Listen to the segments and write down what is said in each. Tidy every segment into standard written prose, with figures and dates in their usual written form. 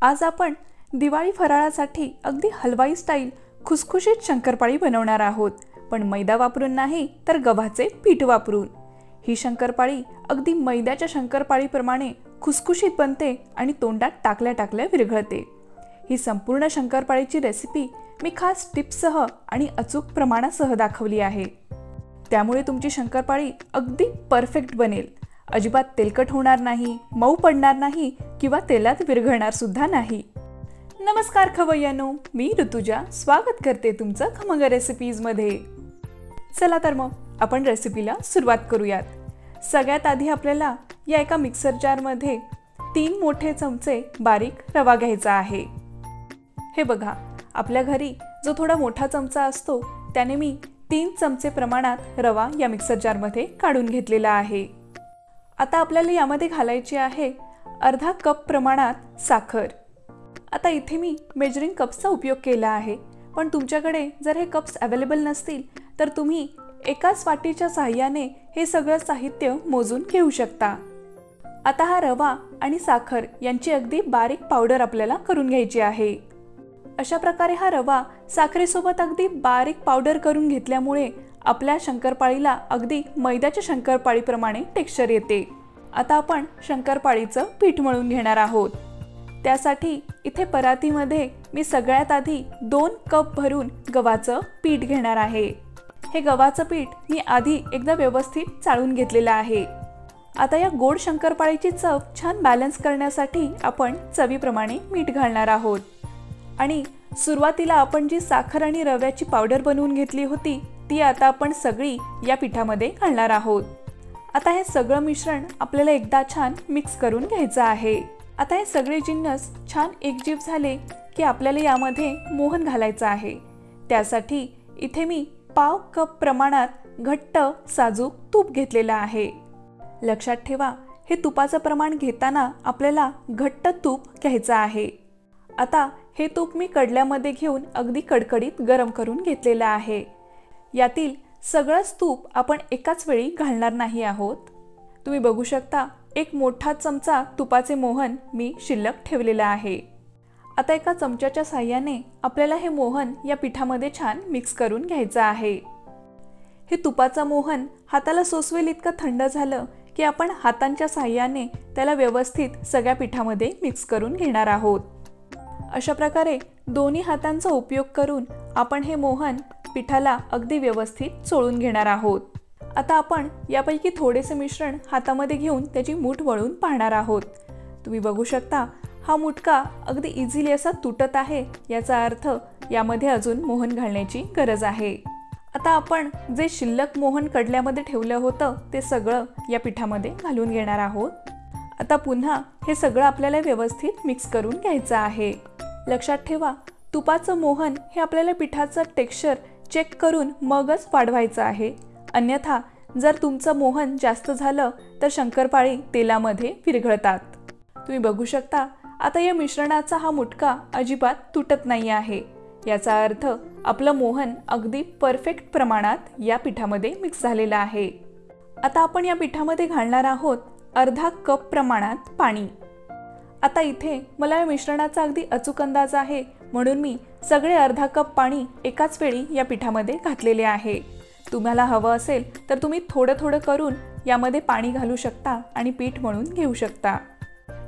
आज आपण दिवाळी फराळासाठी अगदी हलवाई स्टाईल खुसखुशीत शंकरपाळी बनवणार आहोत, पण मैदा वापरून नाही तर गव्हाचे पीठ वापरून। ही शंकरपाळी अगदी मैद्याच्या शंकरपाळीप्रमाणे खुसखुशीत बनते आणि तोंडात टाकल्या टाकल्या विरघळते। ही संपूर्ण शंकरपाळीची रेसिपी मी खास टिप्ससह आणि अचूक प्रमाणासह दाखवली आहे, त्यामुळे तुमची शंकरपाळी अगदी परफेक्ट बनेल। अजिबात तेलकट होणार नाही, मऊ पडणार नाही किंवा तेलात विरघळणार सुद्धा नाही। नमस्कार खवय्यांनो, मी ऋतुजा स्वागत करते तुमचं खमंग रेसिपीज मध्ये। चला तर मग आपण रेसिपीला सुरुवात करूयात। सगळ्यात आधी आपल्याला या एका मिक्सर जार मध्ये 3 मोठे चमचे बारीक रवा घ्यायचा आहे। हे बघा, आपल्या घरी जो थोडा मोठा चमचा असतो त्याने मी 3 चमचे प्रमाणात रवा या मिक्सर जार मध्ये काढून घेतलेला आहे। आता आपल्याला यामध्ये घालायची आहे अर्धा कप प्रमाणात साखर। आता इथे मी मेजरिंग कप्सचा उपयोग केला आहे, पण तुमच्याकडे जर हे कप्स अवेलेबल नसतील तर तुम्ही एकाच वाटीच्या सहाय्याने हे सगळं साहित्य मोजून घेऊ शकता। आता हा रवा आणि साखर यांची अगदी बारीक पावडर आपल्याला करून घ्यायची आहे। अशा प्रकारे हा रवा साखरेसोबत अगदी बारीक पावडर करून घेतल्यामुळे आपल्या शंकरपाळीला अगदी मैद्याच्या शंकरपाळीप्रमाणे टेक्स्चर येते। आता आपण शंकरपाळीचं पीठ मळून घेणार आहोत। त्यासाठी इथे परातीमध्ये मी सगळ्यात आधी 2 कप भरून गव्हाचं पीठ घेणार आहे। हे गव्हाचं पीठ मी आधी एकदा व्यवस्थित चाळून घेतलेलं आहे। आता या गोड शंकरपाळीची चव छान बॅलन्स करण्यासाठी आपण चवीप्रमाणे मीठ घालणार आहोत। आणि सुरुवातीला आपण जी साखर आणि रव्याची पावडर बनवून घेतली होती ती आता आपण सगळी या पिठामध्ये घालणार आहोत। आता हे सगळं मिश्रण आपल्याला एकदा छान मिक्स करून घ्यायचं आहे। आता हे सगळे जिन्नस छान एकजीव झाले की आपल्याला यामध्ये मोहन घालायचं आहे। त्यासाठी इथे मी पाव कप प्रमाणात घट्ट साजूक तूप घेतलेलं आहे। लक्षात ठेवा, हे तुपाचं प्रमाण घेताना आपल्याला घट्ट तूप घ्यायचं आहे। आता हे तूप मी कडल्यामध्ये घेऊन अगदी कडकडीत गरम करून घेतलेलं आहे। यातील सगळंच तूप आपण एकाच वेळी घालणार नाही आहोत। तुम्ही बघू शकता, एक मोठा चमचा तुपाचे मोहन मी शिल्लक ठेवलेला आहे। आता एका चमच्याच्या साहाय्याने आपल्याला हे मोहन या पिठामध्ये छान मिक्स करून घ्यायचं आहे। हे तुपाचं मोहन हाताला सोसवेल इतकं थंड झालं की आपण हातांच्या साहाय्याने त्याला व्यवस्थित सगळ्या पिठामध्ये मिक्स करून घेणार आहोत। अशा प्रकारे दोन्ही हातांचा उपयोग करून आपण हे मोहन पिठाला अगदी व्यवस्थित चोळून घेणार आहोत। आता आपण यापैकी थोडेसे मिश्रण हातामध्ये घेऊन त्याची मूठ वळून पाहणार आहोत। तुम्ही बघू शकता, हा मुटका अगदी इझिली असा तुटत आहे, याचा अर्थ यामध्ये अजून मोहन घालण्याची गरज आहे। आता आपण जे शिल्लक मोहन कडल्यामध्ये ठेवलं होतं ते सगळं या पिठामध्ये घालून घेणार आहोत। आता पुन्हा हे सगळं आपल्याला व्यवस्थित मिक्स करून घ्यायचं आहे। लक्षात ठेवा, तुपाचं मोहन हे आपल्याला पिठाचं टेक्स्चर चेक करून मगच वाढवायचं आहे, अन्यथा जर तुमचं मोहन जास्त झालं तर शंकरपाळी तेलामध्ये विरघळतात। तुम्ही बघू शकता, आता या मिश्रणाचा हा मुटका अजिबात तुटत नाही आहे, याचा अर्थ आपलं मोहन अगदी परफेक्ट प्रमाणात या पिठामध्ये मिक्स झालेलं आहे। आता आपण या पिठामध्ये घालणार आहोत अर्धा कप प्रमाणात पाणी। आता इथे मला या मिश्रणाचा अगदी अचूक अंदाज आहे, म्हणून मी सगळे अर्धा कप पाणी एकाच वेळी या पिठामध्ये घातलेले आहे। तुम्हाला हवं असेल तर तुम्ही थोडं थोडं करून यामध्ये पाणी घालू शकता आणि पीठ मळून घेऊ शकता।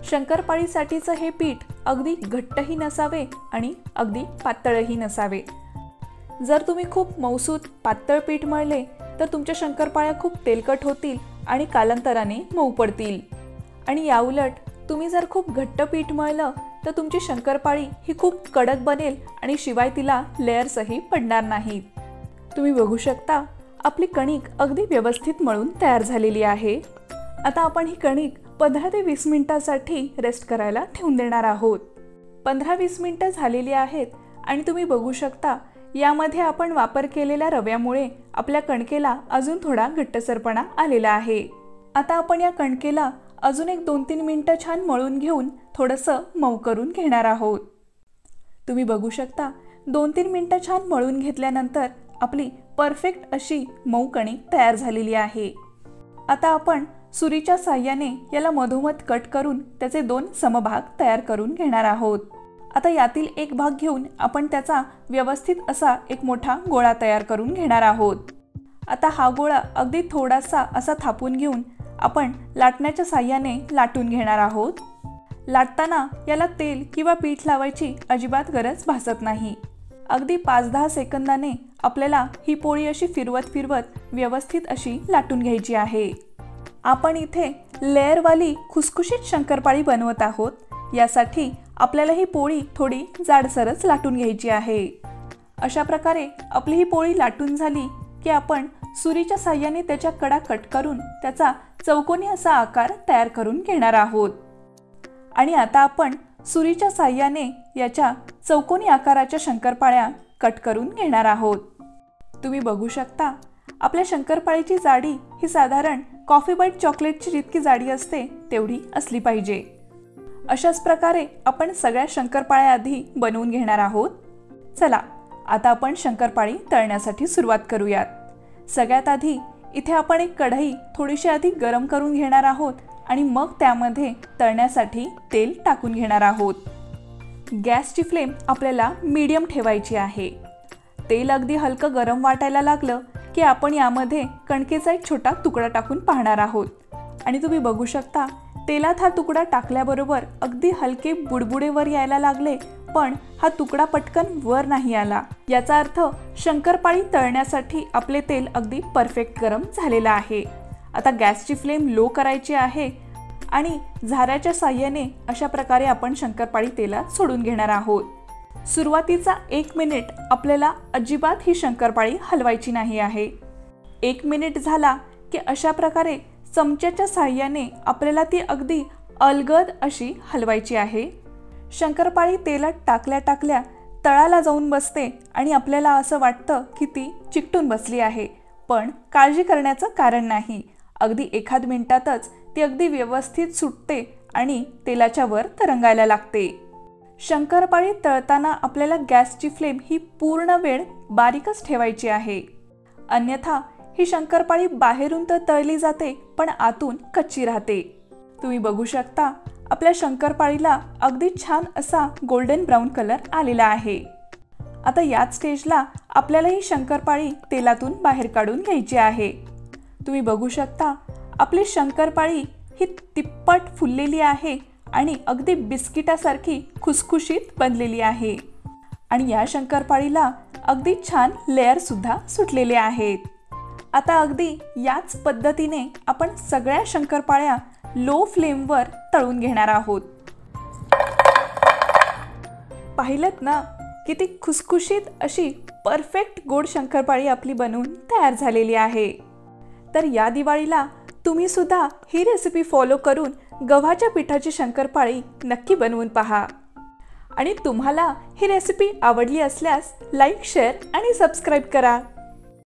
शंकरपाळीसाठीचं हे पीठ अगदी घट्टही नसावे आणि अगदी पातळही नसावे। जर तुम्ही खूप मऊसूत पातळ पीठ मळले तर तुमच्या शंकरपाळ्या खूप तेलकट होतील आणि कालांतराने मऊ पडतील। आणि याउलट तुम्ही जर खूप घट्ट पीठ मळलं तर तुमची शंकरपाळी ही खूप कडक बनेल आणि शिवाय तिला लेयर्सही पडणार नाहीत। तुम्ही बघू शकता, आपली कणिक अगदी व्यवस्थित मळून तयार झालेली आहे। आता आपण ही कणिक 15 ते 20 मिनिटांसाठी रेस्ट करायला ठेवून देणार आहोत। 15-20 मिनिटं झालेली आहेत आणि तुम्ही बघू शकता, यामध्ये आपण वापर केलेल्या रव्यामुळे आपल्या कणकेला अजून थोडा घट्टसरपणा आलेला आहे। आता आपण या कणकेला अजून एक 2-3 मिनिटं छान मळून घेऊन थोडंसं मऊ करून घेणार आहोत। तुम्ही बघू शकता, 2-3 मिनिटं छान मळून घेतल्यानंतर आपली परफेक्ट अशी मऊ कणिक तयार झालेली आहे। आता आपण सुरीच्या साहाय्याने याला मधोमध कट करून त्याचे 2 समभाग तयार करून घेणार आहोत। आता यातील एक भाग घेऊन आपण त्याचा व्यवस्थित असा एक मोठा गोळा तयार करून घेणार आहोत। आता हा गोळा अगदी थोडासा असा थापून घेऊन आपण लाटण्याच्या साहाय्याने लाटून घेणार आहोत। लाटताना याला तेल किंवा पीठ लावायची अजिबात गरज भासत नाही। अगदी 5-10 सेकंदाने आपल्याला ही पोळी अशी फिरवत व्यवस्थित अशी लाटून घ्यायची आहे। आपण इथे लेअरवाली खुसखुशीत शंकरपाळी बनवत आहोत, यासाठी आपल्याला ही पोळी थोडी जाडसरच लाटून घ्यायची आहे। अशा प्रकारे आपली ही पोळी लाटून झाली की आपण सुरीच्या साहाय्याने त्याच्या कडा कट करून त्याचा चौकोनी असा आकार तयार करून घेणार आहोत। आणि आता आपण सुरीच्या साहाय्याने याच्या चौकोनी आकाराच्या शंकरपाळ्या कट करून घेणार आहोत। तुम्ही बघू शकता आपल्या शंकरपाळीची जाडी ही साधारण कॉफी बाईट चॉकलेटची जितकी जाडी असते तेवढी असली पाहिजे। अशाच प्रकारे आपण सगळ्या शंकरपाळ्या आधी बनवून घेणार आहोत। चला आता आपण शंकरपाळी तळण्यासाठी सुरुवात करूयात। सगळ्यात आधी इथे आपण एक कढई थोडीशी आधी गरम करून घेणार आहोत आणि मग त्यामध्ये तळण्यासाठी तेल टाकून घेणार आहोत। गॅसची फ्लेम आपल्याला मीडियम ठेवायची आहे। तेल अगदी हलकं गरम वाटायला लागलं की आपण यामध्ये कणकेचा एक छोटा तुकडा टाकून पाहणार आहोत। आणि तुम्ही बघू शकता तेलात हा तुकडा टाकल्याबरोबर अगदी हलके बुडबुडे वर यायला लागले, पण हा तुकडा पटकन वर नाही आला। याचा अर्थ शंकरपाळी तळण्यासाठी आपले तेल अगदी परफेक्ट गरम झालेलं आहे। आता गॅसची फ्लेम लो करायची आहे आणि झाऱ्याच्या साहाय्याने अशा प्रकारे आपण शंकरपाळी तेलात सोडून घेणार आहोत। सुरुवातीचा 1 मिनिट आपल्याला अजिबात ही शंकरपाळी हलवायची नाही आहे। 1 मिनिट झाला की अशा प्रकारे चमच्याच्या साहाय्याने आपल्याला ती अगदी अलगद अशी हलवायची आहे। शंकरपाळी तेलात टाकल्या तळाला जाऊन बसते आणि आपल्याला असं वाटतं की ती चिकटून बसली आहे, पण काळजी करण्याचं कारण नाही। अगदी 1 मिनिटातच ती अगदी व्यवस्थित सुटते आणि तेलाच्या वर तरंगायला लागते। शंकरपाळी तळताना आपल्याला गॅसची फ्लेम ही पूर्ण वेळ बारीकच ठेवायची आहे, अन्यथा ही शंकरपाळी बाहेरून तर तळली जाते पण आतून कच्ची राहते। तुम्ही बघू शकता आपल्या शंकरपाळीला अगदी छान असा गोल्डन ब्राऊन कलर आलेला आहे। आता याच स्टेजला आपल्याला ही शंकरपाळी तेलातून बाहेर काढून घ्यायची आहे। तुम्ही बघू शकता आपली शंकरपाळी ही तिप्पट फुललेली आहे आणि अगदी बिस्किटासारखी खुसखुशीत बनलेली आहे। आणि या शंकरपाळीला अगदी छान लेयर सुद्धा सुटलेले आहेत। आता अगदी याच पद्धतीने आपण सगळ्या शंकरपाळ्या लो फ्लेमवर तळून घेणार आहोत। पाहिलत ना किती खुसखुशीत अशी परफेक्ट गोड शंकरपाळी आपली बनवून तयार झालेली आहे। तर या दिवाळीला तुम्ही सुद्धा ही रेसिपी फॉलो करून गव्हाच्या पिठाची शंकरपाळी नक्की बनवून पहा। आणि तुम्हाला ही रेसिपी आवडली असल्यास लाईक, शेअर आणि सबस्क्राईब करा।